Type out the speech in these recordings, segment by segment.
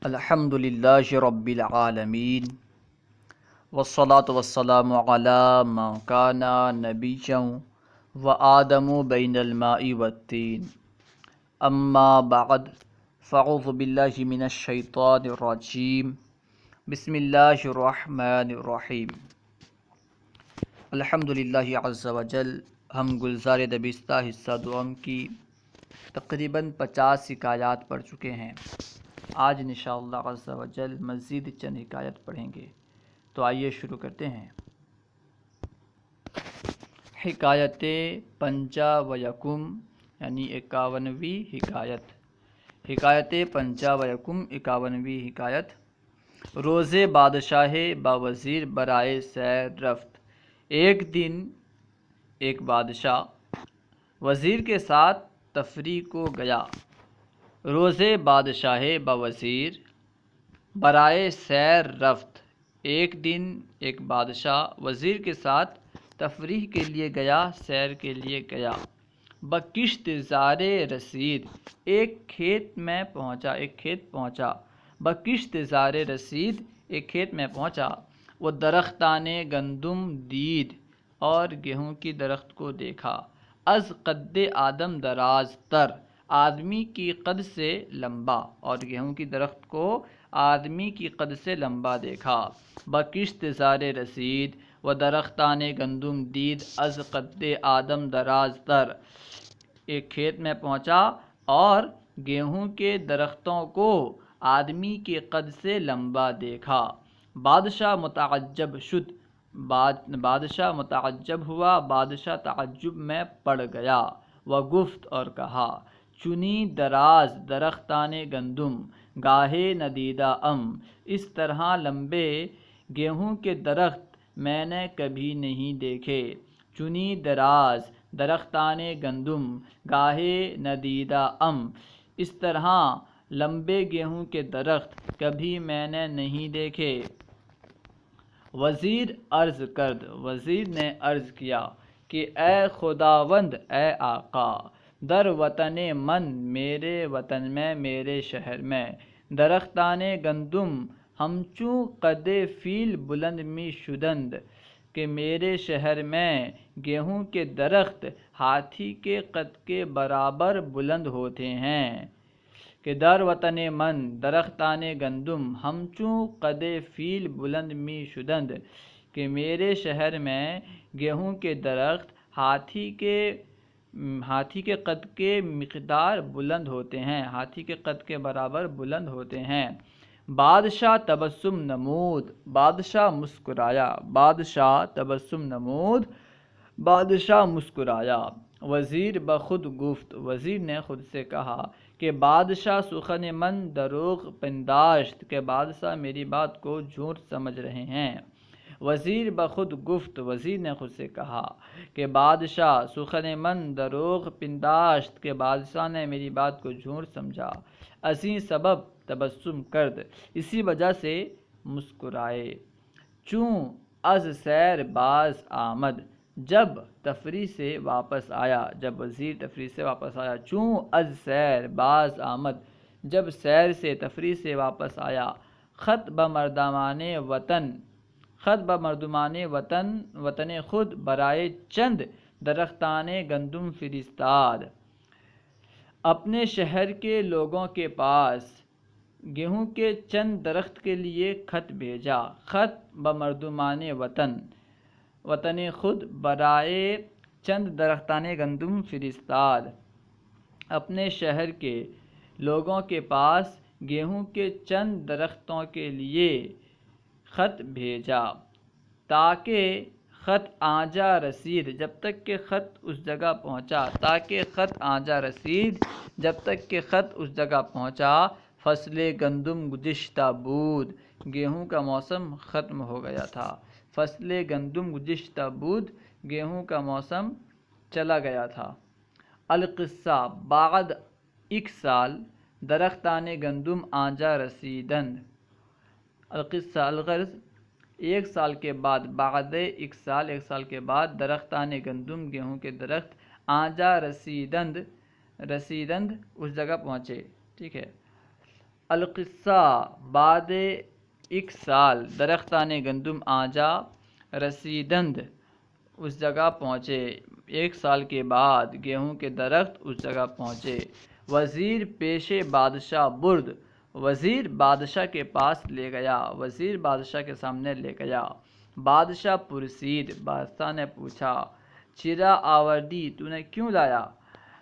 الحمد للہ رب العالمین والصلاة والسلام علی من کان نبیا وآدم بین الماء والطین اما بعد فاعوذ باللہ من الشیطان الرجیم بسم اللہ الرحمن الرحیم الحمد للہ عز وجل۔ ہم گلزار دبستہ حصہ دوم کی تقریباً 50 حکایات پڑھ چکے ہیں۔ آج انشاءاللہ عز وجل مزید چند حکایت پڑھیں گے، تو آئیے شروع کرتے ہیں۔ حکایت 55 یعنی 51ویں حکایت۔ حکایت 51ویں حکایت۔ روز بادشاہ با وزیر برائے سیر رفت۔ ایک دن ایک بادشاہ وزیر کے ساتھ تفریح کو گیا۔ روز بادشاہ با وزیر برائے سیر رفت۔ ایک دن ایک بادشاہ وزیر کے ساتھ تفریح کے لیے گیا، سیر کے لیے گیا۔ بکشت زار رسید، ایک کھیت پہنچا۔ بکشت زار رسید، ایک کھیت میں پہنچا۔ وہ درختان گندم دید، اور گیہوں کی درخت کو دیکھا۔ از قد آدم دراز تر، آدمی کی قد سے لمبا، اور گیہوں کی درخت کو آدمی کی قد سے لمبا دیکھا۔ بکشت زار رسید و درختان گندم دید از قد آدم دراز تر، ایک کھیت میں پہنچا اور گیہوں کے درختوں کو آدمی کے قد سے لمبا دیکھا۔ بادشاہ متعجب شد، بادشاہ متعجب ہوا، بادشاہ تعجب میں پڑ گیا۔ وہ گفت، اور کہا، چنی دراز درختان گندم گاہے ندیدہ اس طرح لمبے گیہوں کے درخت میں نے کبھی نہیں دیکھے۔ چنی دراز درختان گندم گاہے ندیدہ اس طرح لمبے گیہوں کے درخت کبھی میں نے نہیں دیکھے۔ وزیر عرض کرد، وزیر نے عرض کیا کہ اے خداوند، اے آقا، در وطن من، میرے وطن میں، میرے شہر میں، درختان گندم ہمچوں قد فیل بلند می شدند، کہ میرے شہر میں گیہوں کے درخت ہاتھی کے قد کے برابر بلند ہوتے ہیں۔ کہ در وطن من درختان گندم ہمچوں قد فیل بلند می شدند، کہ میرے شہر میں گیہوں کے درخت ہاتھی کے قد کے مقدار بلند ہوتے ہیں، ہاتھی کے قد کے برابر بلند ہوتے ہیں۔ بادشاہ تبسم نمود، بادشاہ مسکرایا، بادشاہ تبسم نمود، بادشاہ مسکرایا۔ وزیر بخود گفت، وزیر نے خود سے کہا کہ بادشاہ سخن من دروغ پنداشت، کہ بادشاہ میری بات کو جھوٹ سمجھ رہے ہیں۔ وزیر بخود گفت، وزیر نے خود سے کہا کہ بادشاہ سخن من دروغ پنداشت، کہ بادشاہ نے میری بات کو جھوٹ سمجھا۔ ازیں سبب تبسم کرد، اسی وجہ سے مسکرائے۔ چوں از سیر باز آمد، جب تفریح سے واپس آیا، جب وزیر تفریح سے واپس آیا۔ چوں از سیر باز آمد، جب سیر سے تفریح سے واپس آیا۔ خط بمردمان وطن، خط بمردمان وطن، وطن خود برائے چند درختان گندم فرستاد، اپنے شہر کے لوگوں کے پاس گیہوں کے چند درخت کے لیے خط بھیجا۔ خط بمردمان وطن، وطن خود برائے چند درختان گندم فرستاد، اپنے شہر کے لوگوں کے پاس گیہوں کے چند درختوں کے لیے خط بھیجا، تاکہ خط آنجا رسید، جب تک کہ خط اس جگہ پہنچا، تاکہ خط آنجا رسید، جب تک کہ خط اس جگہ پہنچا۔ فصل گندم گزشتہ بود، گیہوں کا موسم ختم ہو گیا تھا۔ فصل گندم گزشتہ بود، گیہوں کا موسم چلا گیا تھا۔ القصہ بعد ایک سال درختان گندم آنجا رسیدند۔ القصہ الغرض، ایک سال کے بعد، بعد ایک سال کے بعد درختان گندم گیہوں کے درخت آنجا رسیدند اس جگہ پہنچے، ٹھیک ہے۔ القصہ بعد ایک سال درختان گندم آجا رسیدند اس جگہ پہنچے، 1 سال کے بعد گیہوں کے درخت اس جگہ پہنچے۔ وزیر پیش بادشاہ برد، وزیر بادشاہ کے پاس لے گیا، وزیر بادشاہ کے سامنے لے گیا۔ بادشاہ پرسید، بادشاہ نے پوچھا، چرا آوردی، تو نے کیوں لایا؟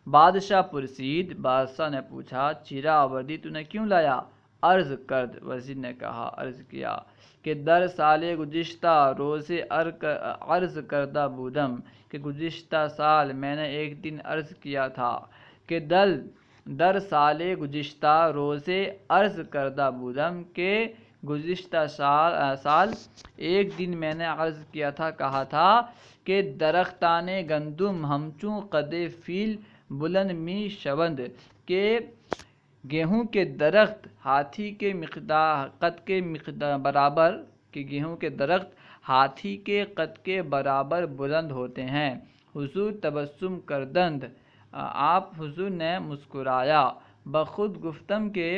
بادشاہ پرسید، بادشاہ نے پوچھا، چرا آوردی، تو نے کیوں لایا؟ عرض کرد، وزیر نے کہا، عرض کیا کہ در سال گزشتہ روزے عرض کردہ بودم، کہ گزشتہ سال میں نے ایک دن عرض کیا تھا کہ در سال گزشتہ روزے عرض کردہ بودم، کہ گزشتہ سال ایک دن میں نے عرض کیا تھا، کہا تھا کہ درختان گندم ہمچوں قد فیل بلند می شوند، کہ گیہوں کے درخت ہاتھی کے قد کے برابر، کہ گیہوں کے درخت ہاتھی کے قد کے برابر بلند ہوتے ہیں۔ حضور تبسم کردند، آپ حضور نے مسکرایا۔ بخود گفتم کہ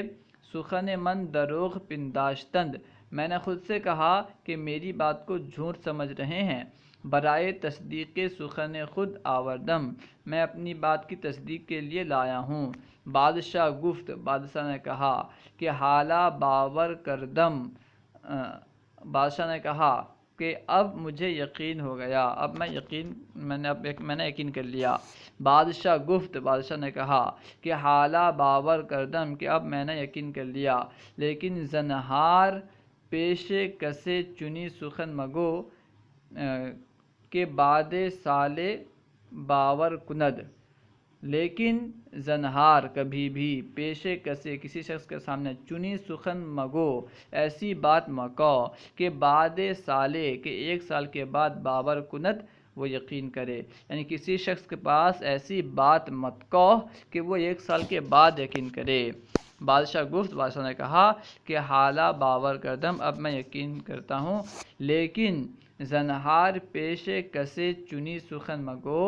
سخن من دروغ پنداشتند، میں نے خود سے کہا کہ میری بات کو جھوٹ سمجھ رہے ہیں۔ برائے تصدیق سخن خود آوردم، میں اپنی بات کی تصدیق کے لیے لایا ہوں۔ بادشاہ گفت، بادشاہ نے کہا کہ حالہ باور کردم، بادشاہ نے کہا کہ اب مجھے یقین ہو گیا، اب میں نے یقین کر لیا۔ بادشاہ گفت، بادشاہ نے کہا کہ حالہ باور کردم، کہ اب میں نے یقین کر لیا، لیکن زنہار پیش کسے چنی سخن مگو، کہ بعد سال باور کند، لیکن زنہار کبھی بھی پیش کسے کسی شخص کے سامنے چنی سخن مگو، ایسی بات مکو، کہ بعد سالے، کہ 1 سال کے بعد باور کند، وہ یقین کرے، یعنی کسی شخص کے پاس ایسی بات مت کہو کہ وہ 1 سال کے بعد یقین کرے۔ بادشاہ گفت، بادشاہ نے کہا کہ حالہ باور کردم، اب میں یقین کرتا ہوں، لیکن زنہار پیش کسے چنی سخن مگو،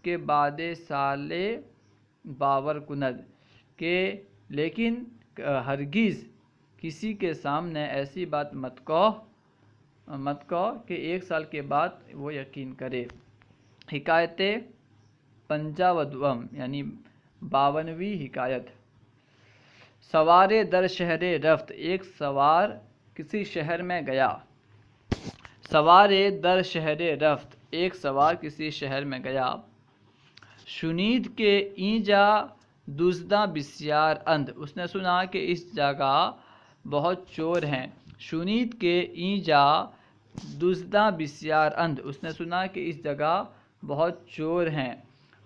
کہ بعد سال باور کند، کہ لیکن ہرگز کسی کے سامنے ایسی بات مت کہو کہ 1 سال کے بعد وہ یقین کرے۔ حکایت 55 یعنی 52ویں حکایت۔ سوار در شہر رفت، ایک سوار کسی شہر میں گیا۔ سوار در شہر رفت، ایک سوار کسی شہر میں گیا۔ شنید کہ اینجا دزداں بسیار اند، اس نے سنا کہ اس جگہ بہت چور ہیں۔ شنید کہ اینجا دزداں بسیار اند، اس نے سنا کہ اس جگہ بہت چور ہیں۔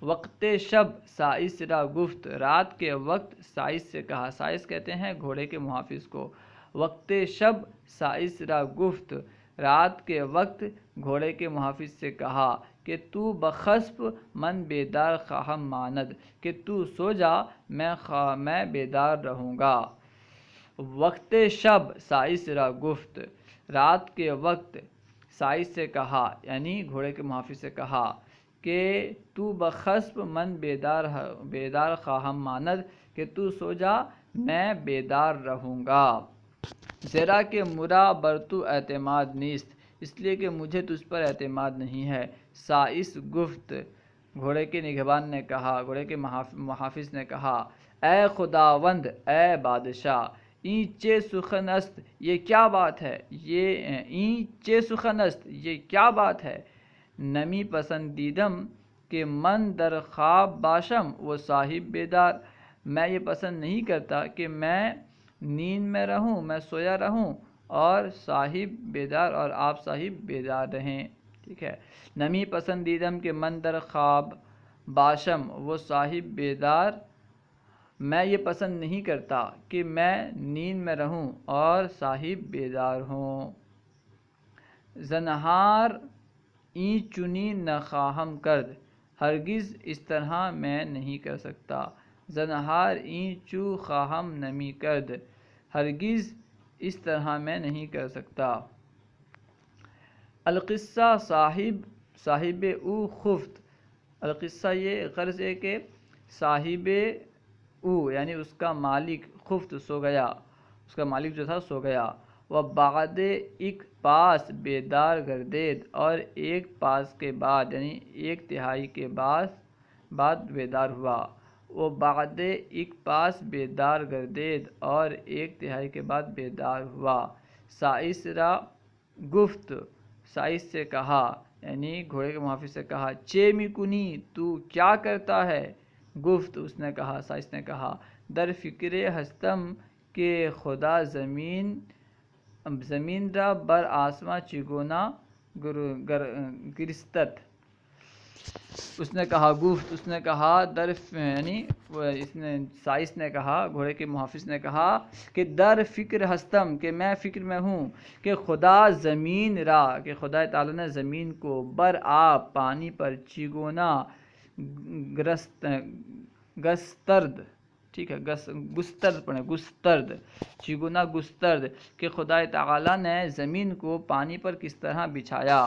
وقت شب سائس را گفت، رات کے وقت سائس سے کہا، سائس کہتے ہیں گھوڑے کے محافظ کو۔ وقت شب سائس را گفت، رات کے وقت گھوڑے کے محافظ سے کہا کہ تو بخسب من بیدار خواہم ماند، کہ تو سو جا، میں بیدار رہوں گا۔ وقت شب سائس را گفت، رات کے وقت سائس سے کہا، یعنی گھوڑے کے محافظ سے کہا کہ تو بخسب من بیدار خواہم ماند، کہ تو سو جا، میں بیدار رہوں گا۔ زیرا کہ مرا بر تو اعتماد نیست، اس لیے کہ مجھے تجھ پر اعتماد نہیں ہے۔ سائس گفت، گھوڑے کے نگہبان نے کہا، گھوڑے کے محافظ نے کہا، اے خداوند، اے بادشاہ، این چے سخن است، یہ کیا بات ہے، این چے سخن است، یہ کیا بات ہے؟ نمی پسندیدم کہ من در خواب باشم و صاحب بیدار، میں یہ پسند نہیں کرتا کہ میں نیند میں رہوں، میں سویا رہوں، اور صاحب بیدار، اور آپ صاحب بیدار رہیں۔ ٹھیک ہے، نمی پسندیدم کہ من در خواب باشم و صاحب بیدار، میں یہ پسند نہیں کرتا کہ میں نیند میں رہوں اور صاحب بیدار ہوں۔ زنہار این چنی نخواہم کرد، ہرگز اس طرح میں نہیں کر سکتا۔ زنہار این چو خواہم نمی کرد، ہرگز اس طرح میں نہیں کر سکتا۔ القصہ صاحب او خفت، القصہ یہ غرض ہے کہ صاحب او یعنی اس کا مالک، خفت سو گیا۔ اس کا مالک جو تھا سو گیا۔ وہ بعد ایک پاس بیدار گردید، اور ایک پاس کے بعد یعنی ایک تہائی کے بعد بیدار ہوا۔ وہ بعد ایک پاس بیدار گردید، اور ایک تہائی کے بعد بیدار ہوا۔ سائسرا گفت، سائس سے کہا یعنی گھوڑے کے محافظ سے کہا، چے میکنی تو کیا کرتا ہے؟ گفت، اس نے کہا، سائس نے کہا، در فکر ہستم کہ خدا زمین را بر آسمان چگونا گرستت۔ اس نے کہا، گفت، اس نے کہا، یعنی سائس نے کہا، گھوڑے کے محافظ نے کہا کہ در فکر ہستم کہ میں فکر میں ہوں کہ خدا زمین را کہ خدا تعالیٰ نے زمین کو بر آب پانی پر چگونا گسترد، ٹھیک ہے، گسترد پڑھیں، گسترد، چگونا گسترد، کہ خدا تعالیٰ نے زمین کو پانی پر کس طرح بچھایا۔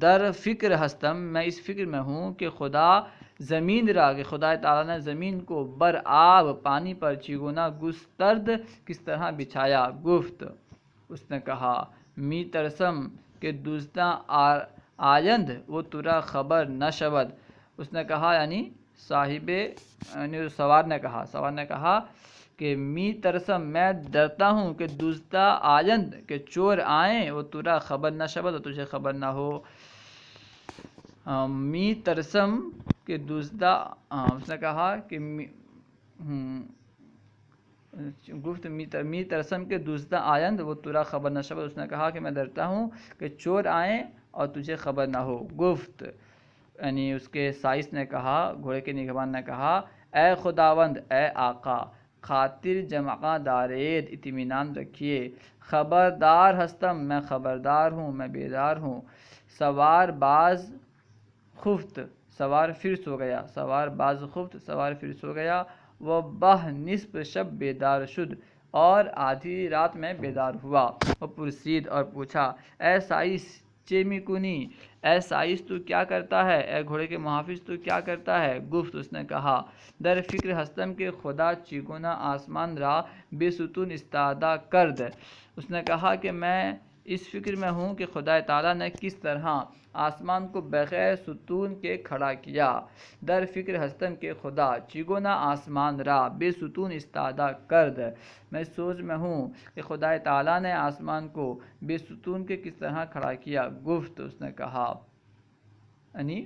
در فکر ہستم میں اس فکر میں ہوں کہ خدا زمین را کہ خدا تعالیٰ نے زمین کو بر آب پانی پر چگونا گسترد کس طرح بچھایا۔ گفت، اس نے کہا، می ترسم کہ دوزدہ آیند وہ ترا خبر نہ شود۔ اس نے کہا یعنی سوار نے کہا کہ می ترسم میں ڈرتا ہوں کہ دوزدہ آیند کہ چور آئیں، وہ ترا خبر نہ شود، تجھے خبر نہ ہو۔ می ترسم کہ دوزدہ، اس نے کہا کہ گفت، می ترسم کے دوزدہ آیند وہ ترا خبر نہ شود۔ اس نے کہا کہ میں ڈرتا ہوں کہ چور آئیں اور تجھے خبر نہ ہو۔ گفت یعنی اس کے سائس نے کہا، گھوڑے کے نگہبان نے کہا، اے خداوند، اے آقا، خاطر جمع دارید، اطمینان رکھیے، خبردار ہستم میں خبردار ہوں، میں بیدار ہوں، سوار باز خفت، سوار پھر سو گیا، سوار باز خفت، سوار پھر سو گیا، وہ بہ نصف شب بیدار شد، اور آدھی رات میں بیدار ہوا۔ وہ پرسید اور پوچھا، اے سائس چے میکنی، اے سائس تو کیا کرتا ہے؟ اے گھوڑے کے محافظ تو کیا کرتا ہے؟ گفت، اس نے کہا، در فکر ہستم کے خدا چگونا آسمان را بے ستون استادہ کرد۔ اس نے کہا کہ میں اس فکر میں ہوں کہ خدا تعالیٰ نے کس طرح آسمان کو بغیر ستون کے کھڑا کیا۔ در فکر ہستم کے خدا چگونا آسمان را بے ستون استادہ کرد، میں سوچ میں ہوں کہ خدا تعالیٰ نے آسمان کو بے ستون کے کس طرح کھڑا کیا۔ گفت، اس نے کہا یعنی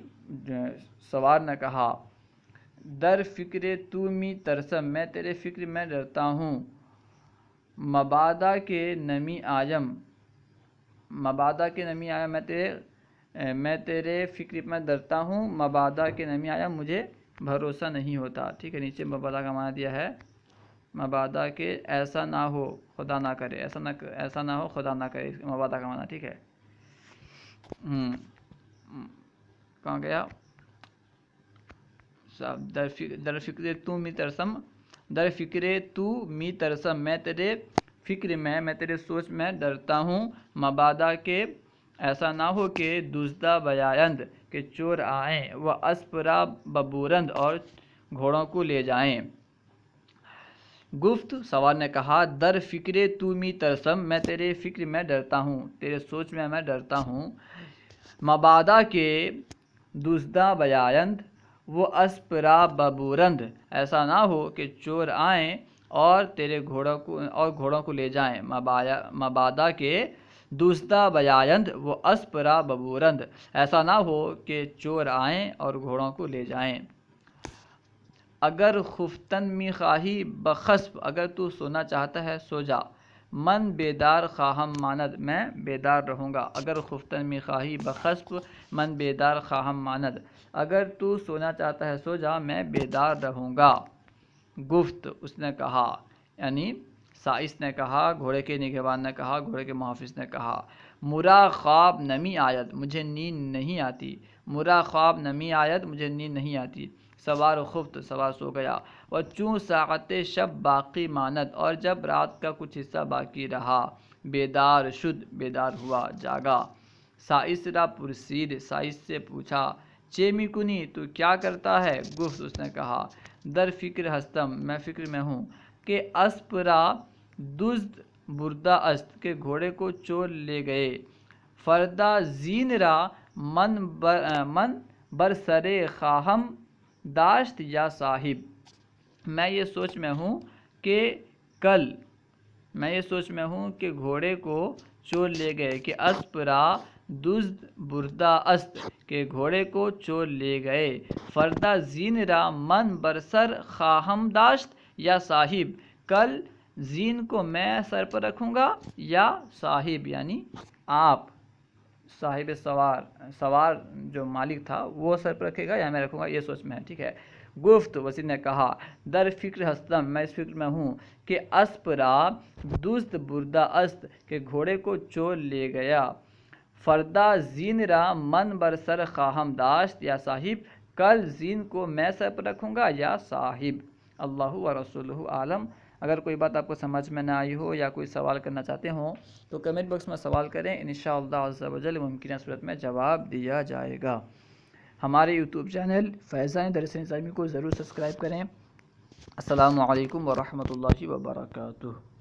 سوار نے کہا، در فکر تو می ترسم میں تیرے فکر میں ڈرتا ہوں، مبادا کے نمی آیم، مبادا کے نمی آیا میں تیرے فکر میں ڈرتا ہوں، مبادا کے نمی آیا مجھے بھروسہ نہیں ہوتا، ٹھیک ہے، نیچے مبادا کا معنی دیا ہے، مبادا کے ایسا نہ ہو خدا نہ کرے، ایسا نہ ہو خدا نہ کرے، مبادا کا معنی، ٹھیک ہے۔ کہاں گیا؟ در فکر تو می ترسم، در فکر تو می ترسم میں تیرے فکر میں تیرے سوچ میں ڈرتا ہوں، مبادا کے ایسا نہ ہو کہ دوزدہ بیایند کہ چور آئیں، وہ اسپ را ببورند اور گھوڑوں کو لے جائیں۔ گفت، سوار نے کہا، در فکر تو می ترسم میں تیرے فکر میں ڈرتا ہوں، تیرے سوچ میں ڈرتا ہوں، مبادا کے دوزدہ بیایند وہ اسپ را ببورند، ایسا نہ ہو کہ چور آئیں اور تیرے گھوڑوں کو لے جائیں۔ مبادا کے دوزدہ بیایند وہ اسپ را ببورند، ایسا نہ ہو کہ چور آئیں اور گھوڑوں کو لے جائیں۔ اگر خفتن می خواہی بخسب، اگر تو سونا چاہتا ہے سو جا، من بیدار خواہم ماند، میں بیدار رہوں گا۔ اگر خفتن می خواہی بخسب، من بیدار خواہم ماند، اگر تو سونا چاہتا ہے سو جا، میں بیدار رہوں گا۔ گفت، اس نے کہا یعنی سائس نے کہا، گھوڑے کے نگہبان نے کہا، گھوڑے کے محافظ نے کہا، مرا خواب نمی آیت، مجھے نیند نہیں آتی، مرا خواب نمی آیت، مجھے نیند نہیں آتی، سوار خفت، سوار سو گیا، و چون ساعت شب باقی ماند، اور جب رات کا کچھ حصہ باقی رہا، بیدار شد، بیدار ہوا، جاگا۔ سائس را پرسید، سائس سے پوچھا، چے میکنی تو کیا کرتا ہے؟ گفت، اس نے کہا، در فکر ہستم میں فکر میں ہوں کہ اسپ را دزد بردہ است کہ گھوڑے کو چور لے گئے، فردا زین را من بر سرے خواہم داشت یا صاحب، میں یہ سوچ میں ہوں کہ گھوڑے کو چور لے گئے، کہ اسپ را دزد بردہ است کہ گھوڑے کو چور لے گئے، فردا زین را من بر سر خواہم داشت یا صاحب، کل زین کو میں سر پر رکھوں گا یا صاحب یعنی آپ، صاحب سوار جو مالک تھا وہ سر پر رکھے گا یا میں رکھوں گا، یہ سوچ میں ہے، ٹھیک ہے۔ گفت وزیر نے کہا، در فکر ہستم میں اس فکر میں ہوں کہ اسپ را دزد بردہ است کہ گھوڑے کو چور لے گیا، فردا زین را من بر سر خواہم داشت یا صاحب، کل زین کو میں سر پر رکھوں گا یا صاحب۔ اللہ و رسولہ عالم۔ اگر کوئی بات آپ کو سمجھ میں نہ آئی ہو یا کوئی سوال کرنا چاہتے ہوں تو کمنٹ باکس میں سوال کریں، انشاءاللہ عز و جل ممکنہ صورت میں جواب دیا جائے گا۔ ہمارے یوٹیوب چینل فیضان درس نظامی کو ضرور سبسکرائب کریں۔ السلام علیکم ورحمۃ اللہ وبرکاتہ۔